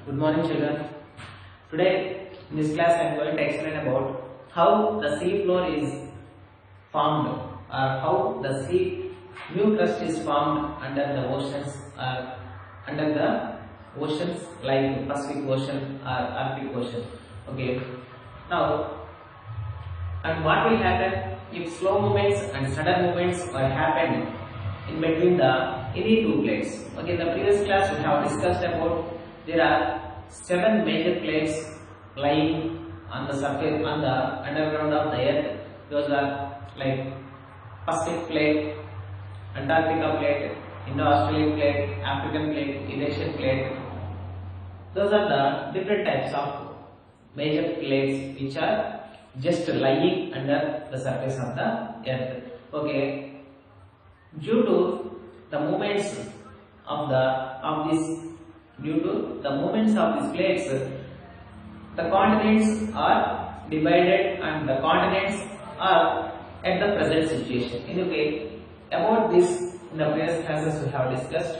Good morning, children. Today in this class I am going to explain about how the sea floor is formed, or how the sea new crust is formed under the oceans, or under the oceans like Pacific Ocean or Arctic Ocean. Okay. Now, and what will happen if slow movements and sudden movements are happened in between the any two plates? Okay, in the previous class we have discussed about there are 7 major plates lying on the surface, on the underground of the earth. Those are like Pacific plate, Antarctica plate, Indo-Australian plate, African plate, Eurasian plate. Those are the different types of major plates which are just lying under the surface of the earth. Okay, due to the movements of these plates, the continents are divided and the continents are at the present situation. Anyway, about this in the previous classes we have discussed,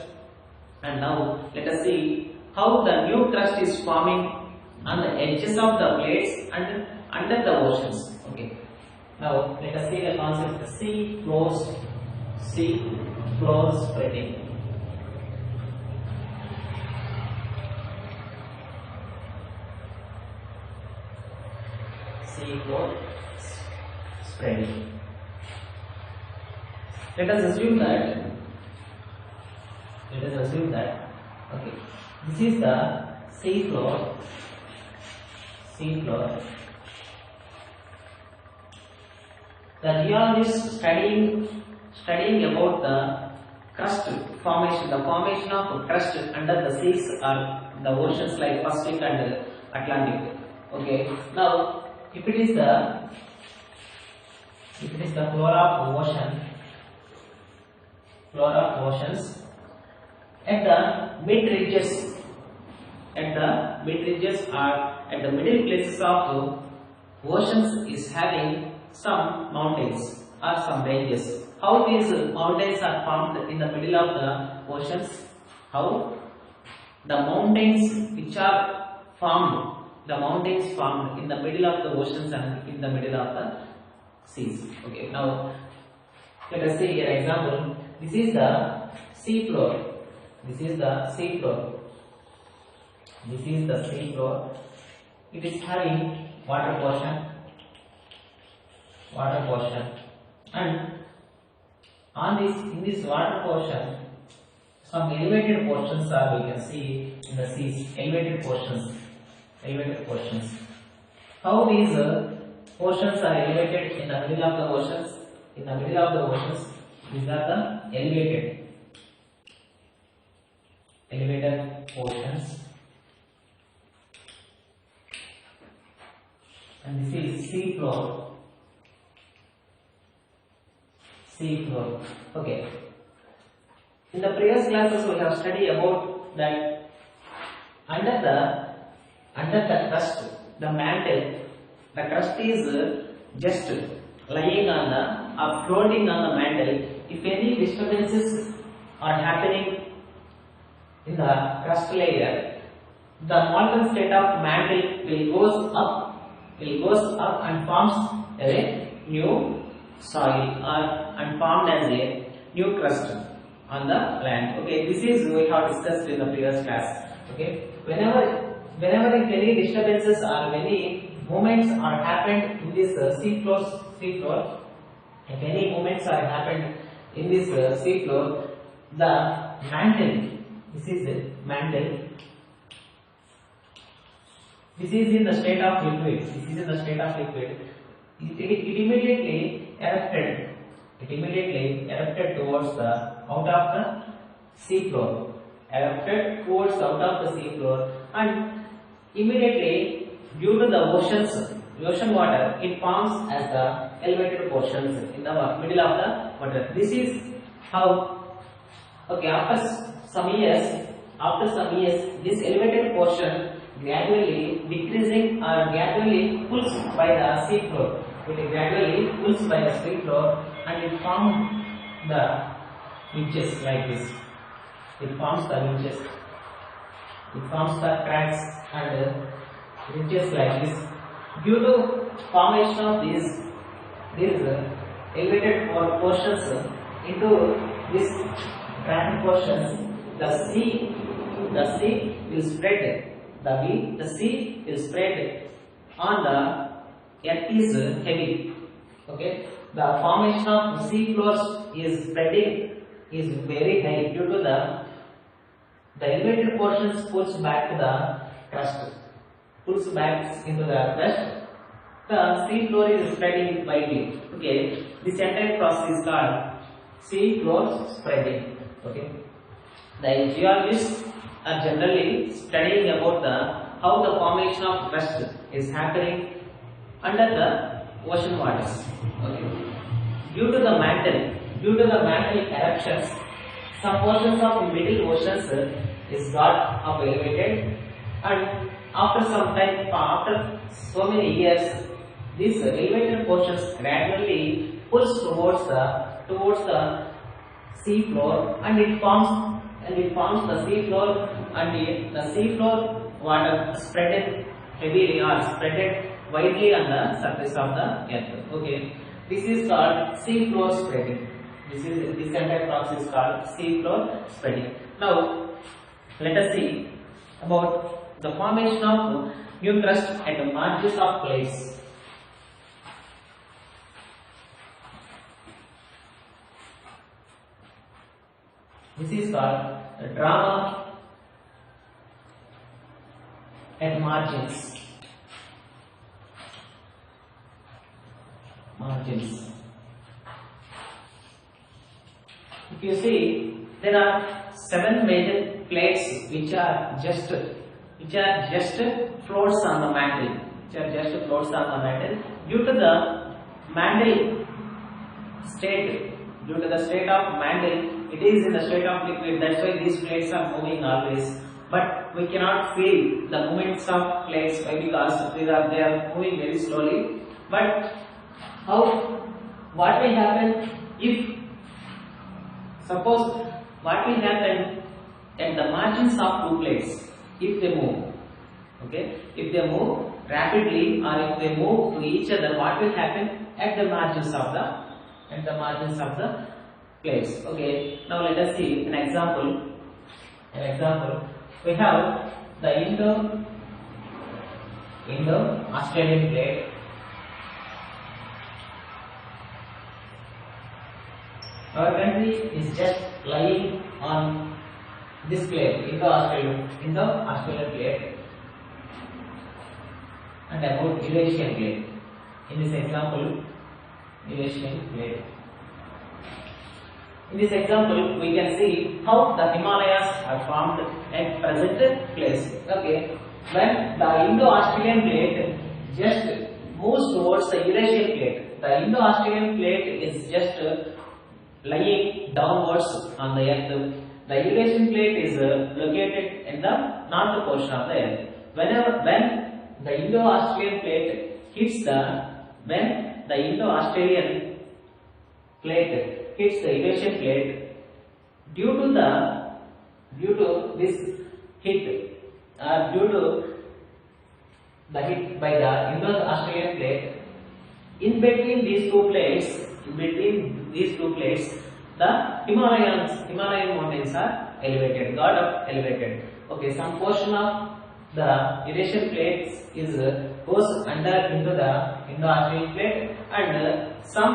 and now let us see how the new crust is forming on the edges of the plates and under the oceans. Okay, now let us see the concept of sea floor spreading. Sea floor spreading. Let us assume that okay, this is the sea floor. The geologists studying about the crust formation, the formation of crust under the seas or the oceans like Pacific and Atlantic. Okay, now if it is the flora of oceans at the mid ridges or at the middle places of oceans is having some mountains or some ranges. How these mountains are formed in the middle of the oceans? How the mountains which are formed, in the middle of the oceans and in the middle of the seas. Okay, now let us see an example. This is the sea floor. It is having water portion, and in this water portion, some elevated portions are we can see in the seas. Elevated portions. How these portions are elevated in the middle of the oceans? These are the elevated portions, and this is sea floor. Okay. In the previous classes we have studied about that under the crust, the mantle, the crust is just lying on or floating on the mantle. If any disturbances are happening in the crust layer, the molten state of mantle will goes up and forms a new soil and formed as a new crust on the land. Okay, this is we have discussed in the previous class. Okay, whenever if any disturbances or any movements are happened in this sea floor, if any movements are happened in this sea floor, the mantle, this is the mantle. This is in the state of liquid. It immediately erupted towards the out of the sea floor. And immediately due to the ocean water, it forms as the elevated portions in the middle of the water. This is how. Okay, after some years, this elevated portion gradually decreasing or gradually pulls by the sea floor. And it forms the ridges like this. It forms the ridges. It forms the cracks and ridges like this. Due to formation of these elevated portions into these cracked portions, the sea will spread. The sea will spread on the earth is heavy. Okay, the formation of sea floors is spreading is very high due to the elevated portions pulls back to the crust, pulls back into the crust. The sea floor is spreading widely. Okay, this entire process is called sea floor spreading. Okay, the geologists are generally studying about how the formation of crust is happening under the ocean waters. Okay, due to the mantle eruptions, some portions of middle oceans is got up elevated, and after some time, after so many years, these elevated portions gradually pulls towards the sea floor, and it forms the sea floor, and the sea floor water spreaded heavily or spreaded widely on the surface of the earth. Okay, this is called sea floor spreading. This entire process is called sea floor spreading. Now, let us see about the formation of new crust at the margins of plates. This is called the drama at margins. If you see, there are 7 major plates which are just floats on the mantle. Due to the mantle state, of mantle, it is in the state of liquid. That's why these plates are moving always. But we cannot feel the movements of plates because they are moving very slowly. But what will happen if, suppose, what will happen at the margins of 2 plates if they move? Okay, if they move rapidly or if they move to each other, what will happen at the margins of the plates? Okay, now let us see an example. We have the Indo-Australian plate. Our country is just lying on this plate, Indo-Australian plate, and about Eurasian plate. In this example, Eurasian plate. In this example, we can see how the Himalayas are formed at present place. Okay, when the Indo-Australian plate just moves towards the Eurasian plate, the Indo-Australian plate is just lying downwards on the earth. The Eurasian plate is located in the north portion of the earth. When the Indo-Australian plate hits the Indo-Australian plate hits the Eurasian plate, due to this hit, due to the hit by the Indo-Australian plate, in between these two plates, the Himalayan mountains are elevated, got up elevated. Okay, some portion of the Eurasian plates goes under into the Indo-Australian plate, and some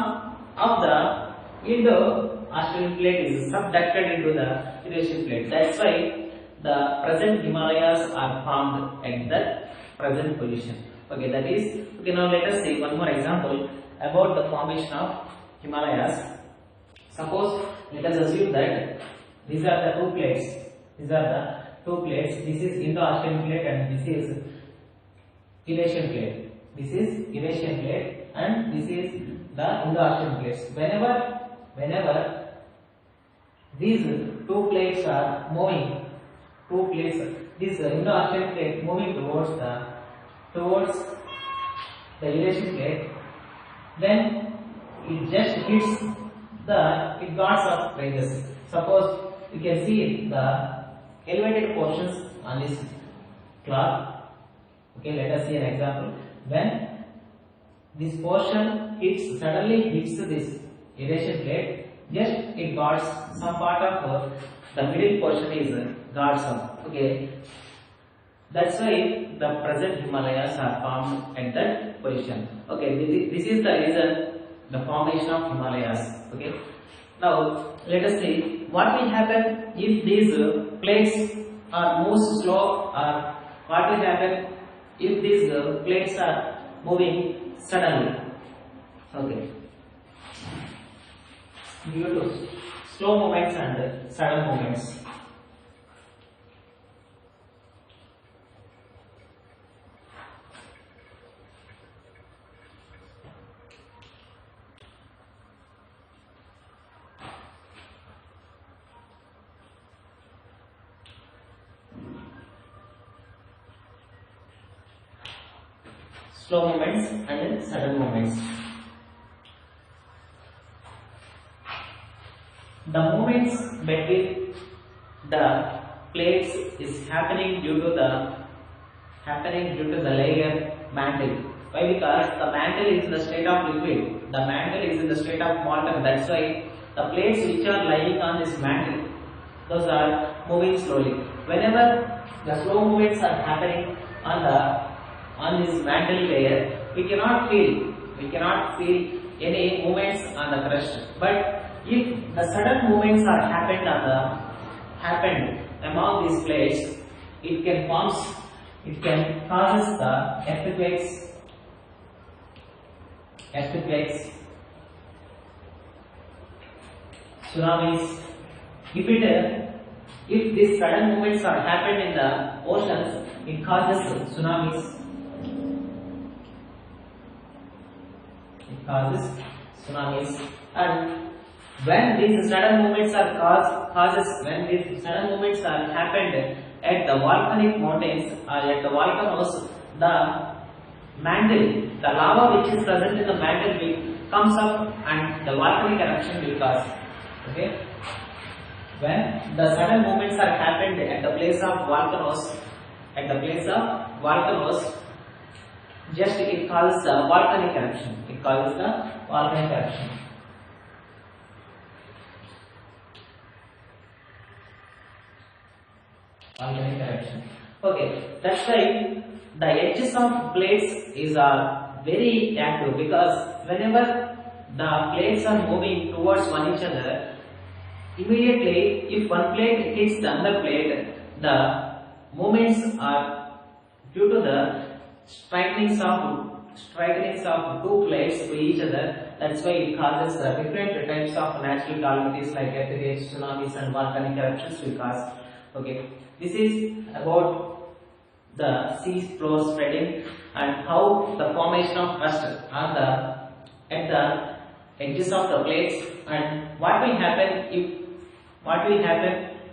of the Indo-Australian plate is subducted into the Eurasian plate. That's why the present Himalayas are formed at that present position. Okay, that is. Okay, now let us see one more example about the formation of Himalayas. Suppose let us assume that these are the 2 plates. This is Indo-Australian plate and this is Eurasian plate. And this is the Indo-Australian plates. Whenever these 2 plates are moving, this Indo-Australian plate moving towards the Eurasian plate, then it just hits it got some ranges. Suppose you can see elevated portions on this cloth. Okay, let us see an example. When this portion suddenly hits this aeration plate, just it guards some part of the middle portion is guards up. Okay, that's why the present Himalayas are formed at that position. Okay, this is the reason the formation of Himalayas. Okay, now let us see what will happen if these plates are move slow, or what will happen if these plates are moving suddenly. Okay, due to slow movements and sudden movements. Slow movements and sudden movements. The movements between the plates is happening due to the layer mantle. Why? Because the mantle is in the state of liquid. The mantle is in the state of molten. That's why the plates which are lying on this mantle, those are moving slowly. Whenever the slow movements are happening on this mantle layer, we cannot feel any movements on the crust. But if the sudden movements are happened among these plates, it can causes the earthquakes, tsunamis. If these sudden movements are happened in the oceans, it causes tsunamis. And when these sudden movements are happened at the volcanic mountains or at the volcanoes, the lava which is present in the mantle comes up and the volcanic eruption will cause. Okay, when the sudden movements are happened at the place of volcanoes, just it causes the volcanic eruption. Okay, that's why the edges of plates are very active, because whenever the plates are moving towards one each other, immediately if one plate hits the other plate, the movements are due to the strikenings of two plates to each other. That's why it causes different types of natural calamities like earthquakes, tsunamis, and volcanic eruptions will cause. Okay, this is about the sea floor spreading and how the formation of crust at the edges of the plates, and what will happen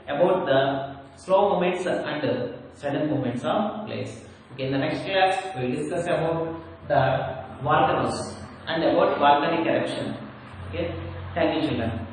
about the slow movements and sudden movements of plates. Okay, in the next class we will discuss about the volcanoes and about volcanic eruption. Okay, thank you children.